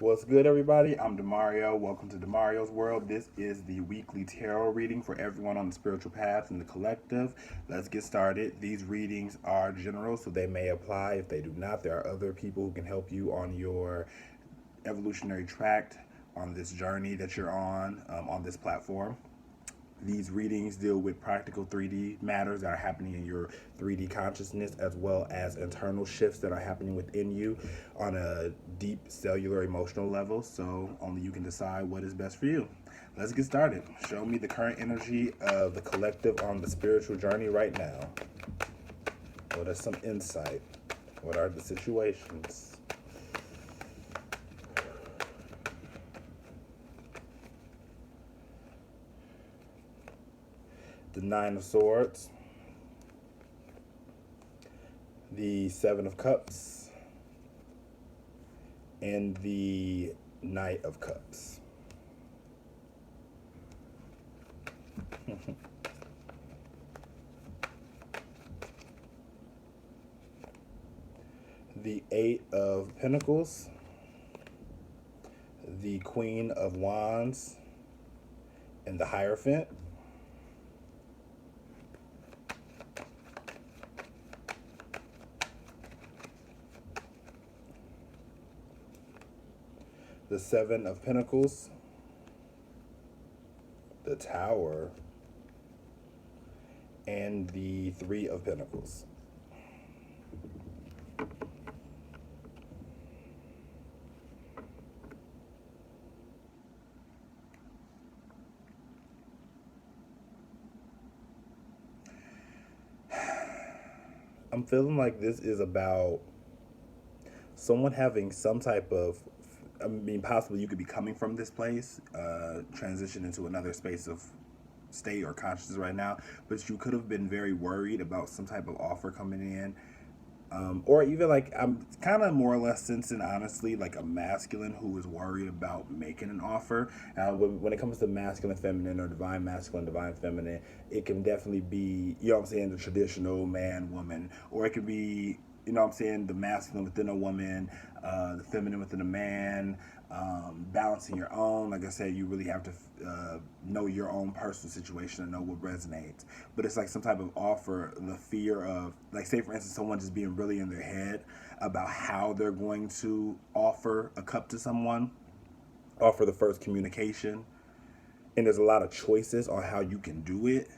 What's good, everybody? I'm Demario. Welcome to Demario's World. This is the weekly tarot reading for everyone on the spiritual path in the collective. Let's get started. These readings are general, so they may apply. If they do not, there are other people who can help you on your evolutionary tract on this journey that you're on this platform. These readings deal with practical 3D matters that are happening in your 3D consciousness, as well as internal shifts that are happening within you on a deep cellular emotional level. So only you can decide what is best for you. Let's get started. Show me the current energy of the collective on the spiritual journey right now. What is some insight? What are the situations? The Nine of Swords, the Seven of Cups, and the Knight of Cups. The Eight of Pentacles, the Queen of Wands, and the Hierophant. The Seven of Pentacles, the Tower, and the Three of Pentacles. I'm feeling like this is about someone having some type of, possibly you could be coming from this place, transition into another space of state or consciousness right now, but you could have been very worried about some type of offer coming in. Or even like, I'm kind of more or less sensing, honestly, like a masculine who is worried about making an offer. When it comes to masculine, feminine, or divine masculine, divine feminine, it can definitely be, you know what I'm saying, the traditional man, woman, or it could be, you know what I'm saying, the masculine within a woman, the feminine within a man, balancing your own. Like I said, you really have to know your own personal situation and know what resonates. But it's like some type of offer, the fear of, like, say for instance, someone just being really in their head about how they're going to offer a cup to someone, offer the first communication. And there's a lot of choices on how you can do it,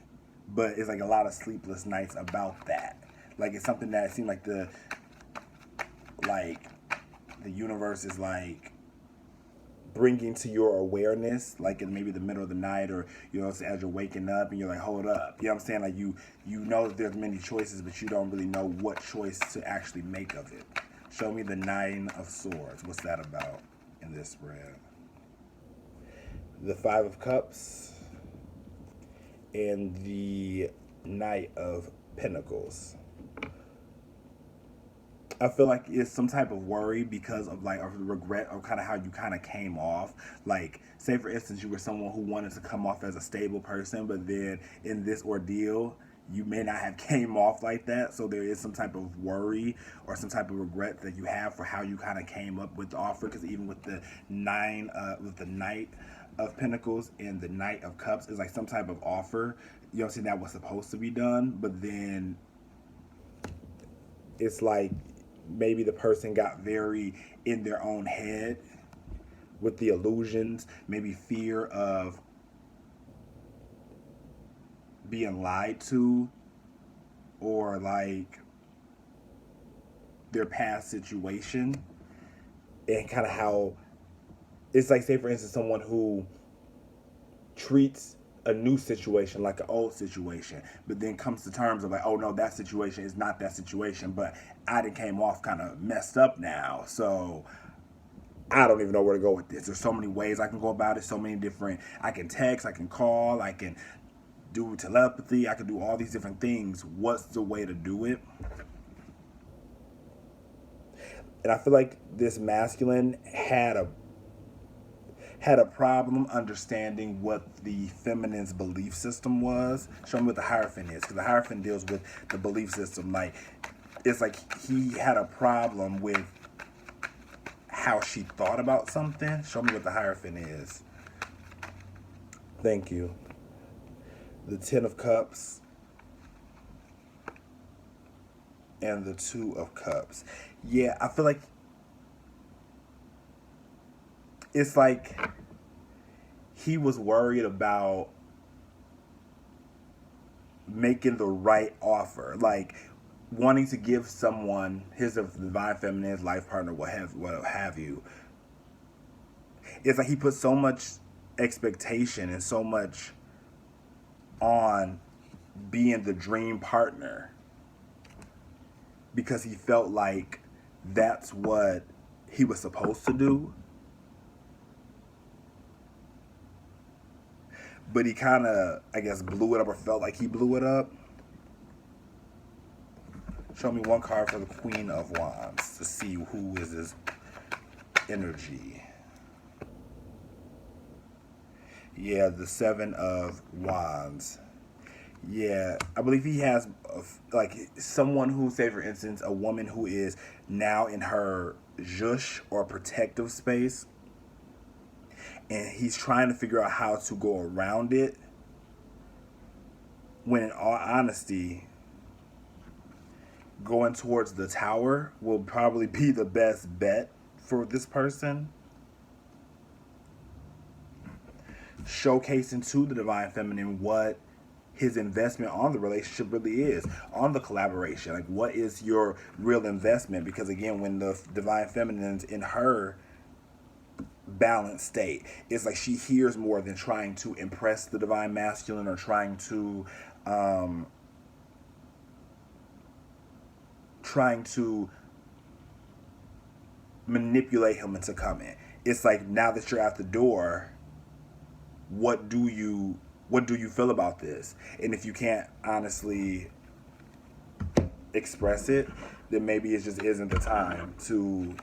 but it's like a lot of sleepless nights about that. Like, it's something that seems like like the universe is like bringing to your awareness, like in maybe the middle of the night, or you know, as you're waking up and you're like, hold up, you know what I'm saying? Like you know that there's many choices, but you don't really know what choice to actually make of it. Show me the Nine of Swords. What's that about in this spread? The Five of Cups and the Knight of Pentacles. I feel like it's some type of worry because of like a regret of kind of how you kind of came off. Like, say for instance, you were someone who wanted to come off as a stable person, but then in this ordeal, you may not have came off like that. So there is some type of worry or some type of regret that you have for how you kind of came up with the offer. Because even with the with the Knight of Pentacles and the Knight of Cups, is like some type of offer, you know what I'm saying, that was supposed to be done, but then it's like maybe the person got very in their own head with the illusions, maybe fear of being lied to, or like their past situation, and kind of how it's like, say for instance, someone who treats a new situation like an old situation, but then comes to terms of like, oh no, that situation is not that situation, but I done came off kind of messed up now, so I don't even know where to go with this. There's so many ways I can go about it, so many different, I can text, I can call, I can do telepathy, I can do all these different things. What's the way to do it? And I feel like this masculine had a problem understanding what the feminine's belief system was. Show me what the Hierophant is, because the Hierophant deals with the belief system. Like, it's like he had a problem with how she thought about something. Show me what the Hierophant is. Thank you. The Ten of Cups and the Two of Cups. Yeah, I feel like it's like he was worried about making the right offer, like wanting to give someone his divine feminine, his life partner, what have you. It's like he put so much expectation and so much on being the dream partner because he felt like that's what he was supposed to do. But he kind of, I guess, blew it up or felt like he blew it up. Show me one card for the Queen of Wands to see who is his energy. Yeah, the Seven of Wands. Yeah, I believe he has, like, someone who, say for instance, a woman who is now in her zhush or protective space, and he's trying to figure out how to go around it, when in all honesty, going towards the Tower will probably be the best bet for this person. Showcasing to the divine feminine what his investment on the relationship really is, on the collaboration. Like, what is your real investment? Because again, when the divine feminine's in her balanced state, it's like she hears more than trying to impress the divine masculine or trying to manipulate him into coming. It's like, now that you're at the door, what do you feel about this? And if you can't honestly express it, then maybe it just isn't the time to,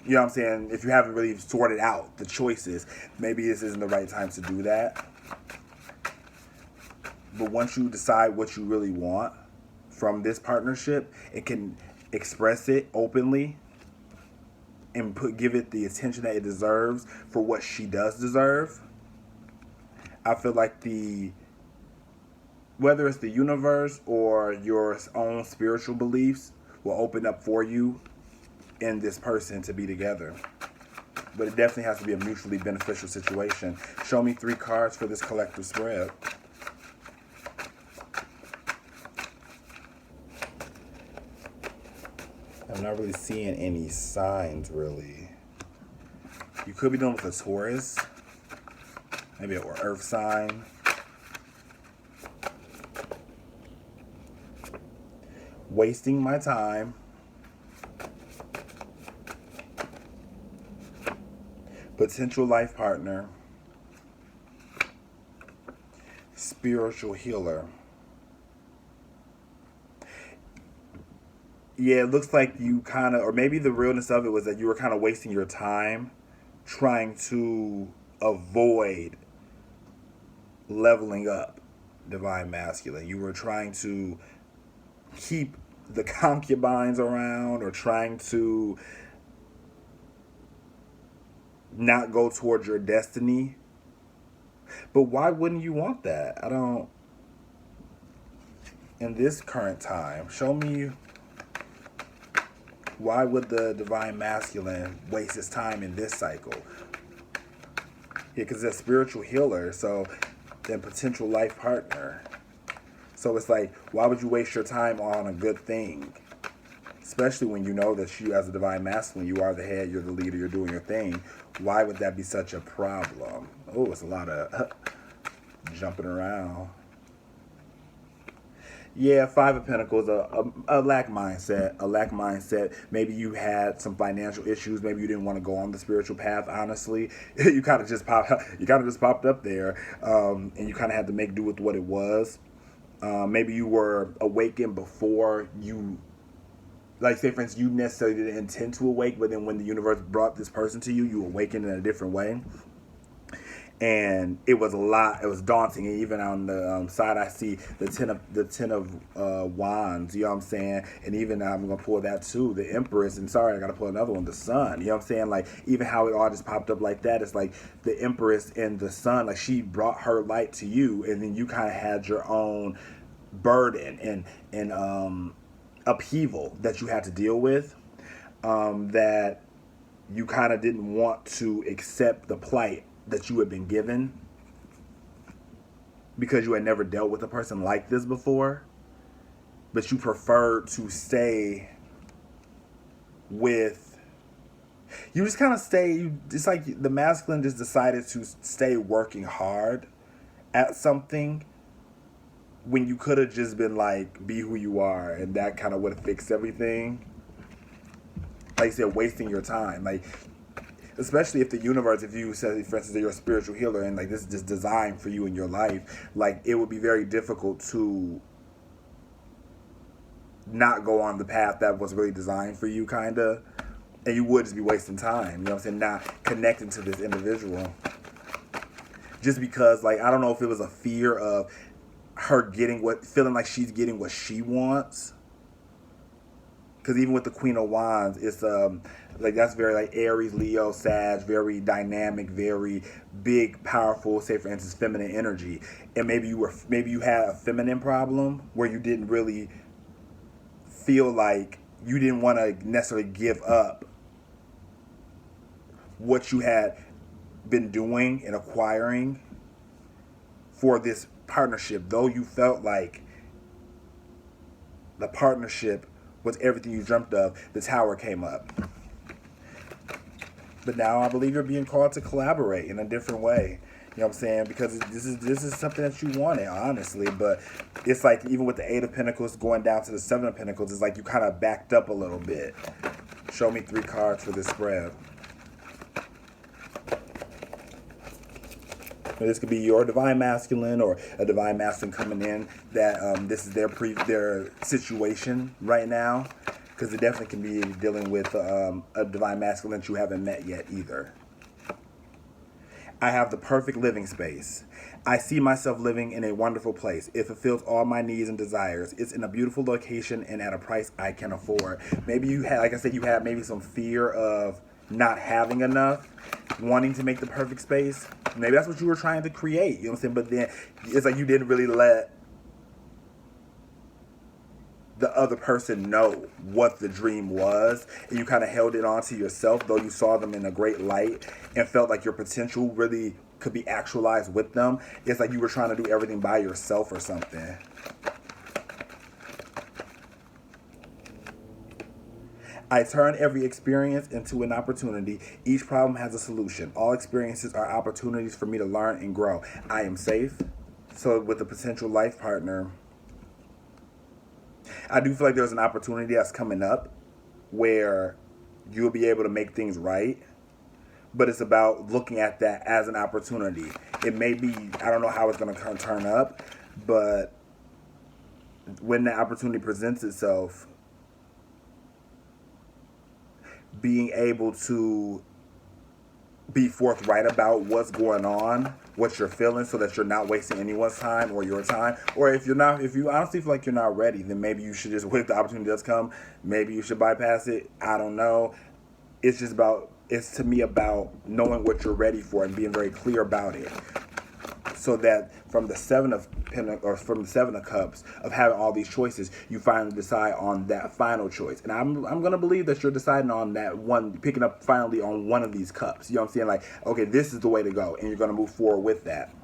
you know what I'm saying? If you haven't really sorted out the choices, maybe this isn't the right time to do that. But once you decide what you really want from this partnership, it can express it openly and give it the attention that it deserves for what she does deserve. I feel like whether it's the universe or your own spiritual beliefs will open up for you and this person to be together. But it definitely has to be a mutually beneficial situation. Show me 3 cards for this collective spread. I'm not really seeing any signs, really. You could be dealing with a Taurus, maybe an earth sign. Wasting my time. Potential life partner. Spiritual healer. Yeah, it looks like you kind of, or maybe the realness of it was that you were kind of wasting your time trying to avoid leveling up divine masculine. You were trying to keep the concubines around or trying to not go towards your destiny. But why wouldn't you want that? I don't. In this current time, show me, why would the divine masculine waste his time in this cycle? Yeah, because it's a spiritual healer, so then potential life partner. So it's like, why would you waste your time on a good thing? Especially when you know that you, as a divine masculine, you are the head, you're the leader, you're doing your thing. Why would that be such a problem? Oh, it's a lot of jumping around. Yeah, 5 of Pentacles, a lack mindset. Maybe you had some financial issues. Maybe you didn't want to go on the spiritual path. Honestly, you kind of just popped up there, and you kind of had to make do with what it was. Maybe you were awakened before you, like, say for instance, you necessarily didn't intend to awake, but then when the universe brought this person to you, you awakened in a different way. and it was a lot. It was daunting. And even on the side, I see the ten of wands. You know what I'm saying? And even I'm gonna pull that too, the Empress. And sorry, I gotta pull another one, the Sun. You know what I'm saying? Like even how it all just popped up like that. It's like the Empress and the Sun. Like she brought her light to you, and then you kind of had your own burden and upheaval that you had to deal with. That you kind of didn't want to accept the plight that you had been given because you had never dealt with a person like this before, but you preferred to stay with, you just kind of stay, it's like the masculine just decided to stay working hard at something when you could have just been like, be who you are, and that kind of would have fixed everything. Like you said, wasting your time. Like, especially if the universe, if you said, for instance, that you're a spiritual healer and like this is just designed for you in your life, like it would be very difficult to not go on the path that was really designed for you, kind of, and you would just be wasting time. You know what I'm saying? Not connecting to this individual, just because, like, I don't know if it was a fear of her getting feeling like she's getting what she wants. Because even with the Queen of Wands, it's like that's very like Aries, Leo, Sag, very dynamic, very big, powerful. Say for instance, feminine energy, and maybe you had a feminine problem where you didn't really feel like you didn't want to necessarily give up what you had been doing and acquiring for this partnership, though you felt like the partnership was everything you dreamt of. The Tower came up. But now I believe you're being called to collaborate in a different way. You know what I'm saying? Because this is something that you wanted, honestly. But it's like even with the Eight of Pentacles going down to the Seven of Pentacles, it's like you kind of backed up a little bit. Show me 3 cards for this spread. This could be your divine masculine or a divine masculine coming in that this is their situation right now, because it definitely can be dealing with a divine masculine that you haven't met yet either. I have the perfect living space. I see myself living in a wonderful place. It fulfills all my needs and desires. It's in a beautiful location and at a price I can afford. Maybe you had, like I said, you had maybe some fear of not having enough, wanting to make the perfect space. Maybe that's what you were trying to create, you know what I'm saying? But then it's like you didn't really let the other person know what the dream was, and you kind of held it on to yourself, though you saw them in a great light and felt like your potential really could be actualized with them. It's like you were trying to do everything by yourself or something. I turn every experience into an opportunity. Each problem has a solution. All experiences are opportunities for me to learn and grow. I am safe. So with a potential life partner, I do feel like there's an opportunity that's coming up where you'll be able to make things right. But it's about looking at that as an opportunity. It may be, I don't know how it's going to turn up, but when the opportunity presents itself, being able to be forthright about what's going on, what you're feeling, so that you're not wasting anyone's time or your time. Or if you honestly feel like you're not ready, then maybe you should just wait. If the opportunity does come, maybe you should bypass it. I don't know. It's to me about knowing what you're ready for and being very clear about it, so that from the Seven of Pentacles, or from the Seven of Cups, of having all these choices, you finally decide on that final choice. And I'm gonna believe that you're deciding on that one, picking up finally on one of these cups. You know what I'm saying? Like, okay, this is the way to go, and you're gonna move forward with that.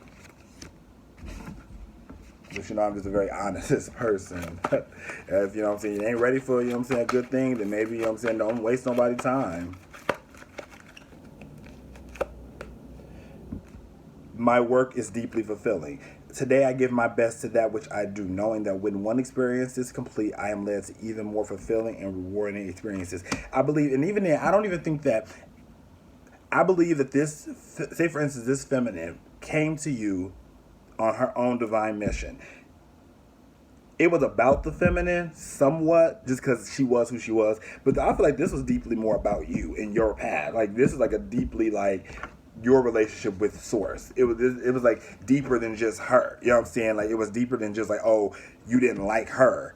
But I'm just a very honest person. If you know what I'm saying, you ain't ready for, you know what I'm saying, a good thing, then maybe, you know what I'm saying, don't waste nobody's time. My work is deeply fulfilling. Today I give my best to that which I do, knowing that when one experience is complete, I am led to even more fulfilling and rewarding experiences. I believe, and even then, I don't even think that, I believe that this, say for instance, this feminine came to you on her own divine mission. It was about the feminine somewhat, just because she was who she was, but I feel like this was deeply more about you and your path. Like, this is like a deeply, like, your relationship with Source. It was like deeper than just her. You know what I'm saying? Like it was deeper than just like, oh, you didn't like her.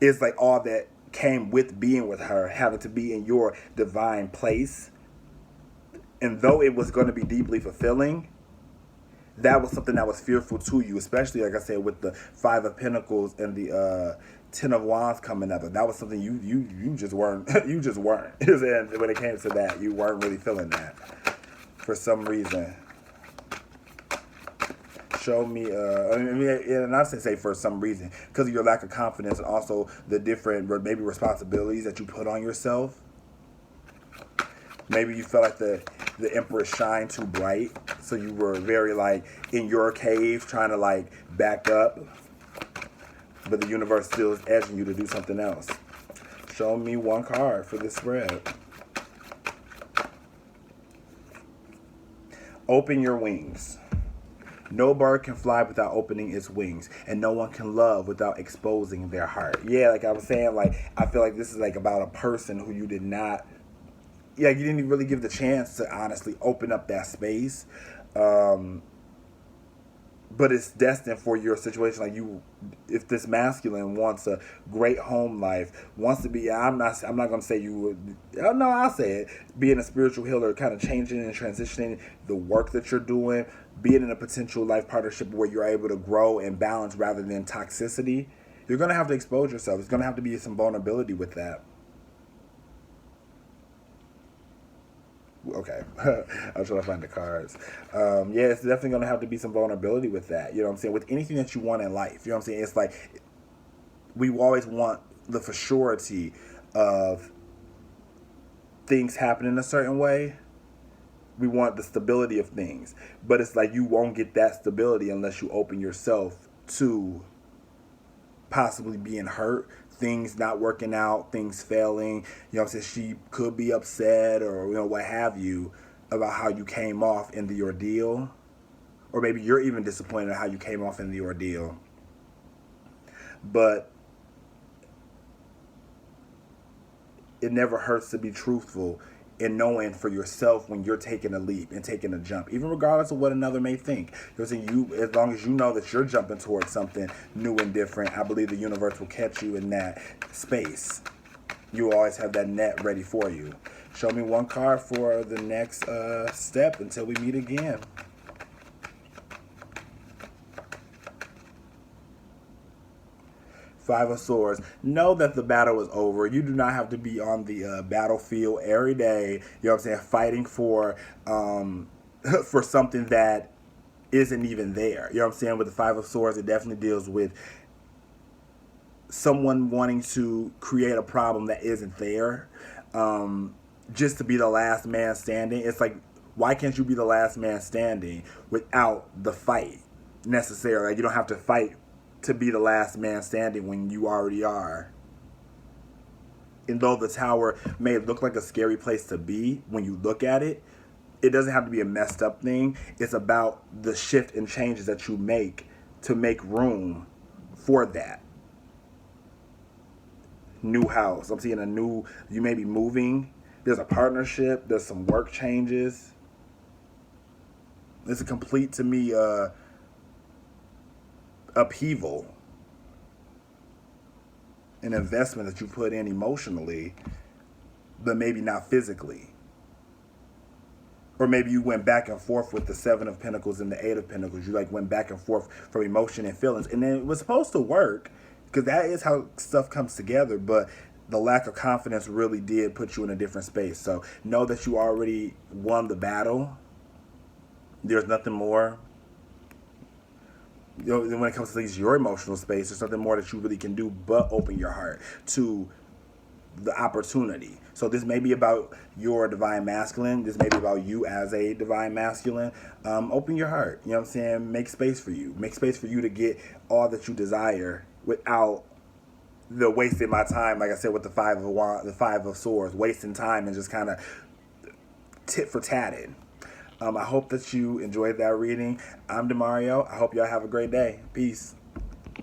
It's like all that came with being with her, having to be in your divine place. And though it was going to be deeply fulfilling, that was something that was fearful to you, especially like I said with the Five of Pentacles and the Ten of Wands coming up. And that was something you just weren't you just weren't. And when it came to that, you weren't really feeling that for some reason. Show me, I mean, and I say for some reason, because of your lack of confidence and also the different maybe responsibilities that you put on yourself. Maybe you felt like the Empress shined too bright, so you were very like in your cave trying to like back up, but the universe still is edging you to do something else. Show me one card for this spread. Open your wings. No bird can fly without opening its wings, and no one can love without exposing their heart. Yeah, like I was saying, like I feel like this is like about a person who you did not, yeah, you didn't really give the chance to honestly open up that space. But it's destined for your situation. Like you, if this masculine wants a great home life, wants to be, I'm not going to say you would, oh, no, I'll say it, being a spiritual healer, kind of changing and transitioning the work that you're doing, being in a potential life partnership where you're able to grow and balance rather than toxicity, you're going to have to expose yourself. There's going to have to be some vulnerability with that. Okay, I'm trying to find the cards. Yeah, it's definitely going to have to be some vulnerability with that. You know what I'm saying? With anything that you want in life. You know what I'm saying? It's like we always want the for surety of things happening a certain way. We want the stability of things. But it's like you won't get that stability unless you open yourself to possibly being hurt, things not working out, things failing. You know what I'm saying? She could be upset or, you know, what have you about how you came off in the ordeal. Or maybe you're even disappointed at how you came off in the ordeal. But it never hurts to be truthful in knowing for yourself when you're taking a leap and taking a jump, even regardless of what another may think. Because you, as long as you know that you're jumping towards something new and different, I believe the universe will catch you in that space. You always have that net ready for you. Show me one card for the next step until we meet again. Five of Swords. Know that the battle is over. You do not have to be on the battlefield every day, you know what I'm saying, fighting for for something that isn't even there. You know what I'm saying? With the Five of Swords, it definitely deals with someone wanting to create a problem that isn't there, just to be the last man standing. It's like, why can't you be the last man standing without the fight necessarily? Like, you don't have to fight to be the last man standing when you already are. And though the tower may look like a scary place to be when you look at it, it doesn't have to be a messed up thing. It's about the shift and changes that you make to make room for that. New house. I'm seeing you may be moving. There's a partnership. There's some work changes. It's a complete, to me, upheaval, an investment that you put in emotionally, but maybe not physically. Or maybe you went back and forth with the Seven of Pentacles and the Eight of Pentacles. You like went back and forth from emotion and feelings, and then it was supposed to work because that is how stuff comes together. But the lack of confidence really did put you in a different space. So know that you already won the battle. There's nothing more. You know, when it comes to at least your emotional space, there's something more that you really can do but open your heart to the opportunity. So this may be about your divine masculine. This may be about you as a divine masculine. Open your heart. You know what I'm saying? Make space for you. Make space for you to get all that you desire without the wasting my time, like I said, with the Five of Swords, wasting time and just kind of tit for tatted. I hope that you enjoyed that reading. I'm Demario. I hope y'all have a great day. Peace.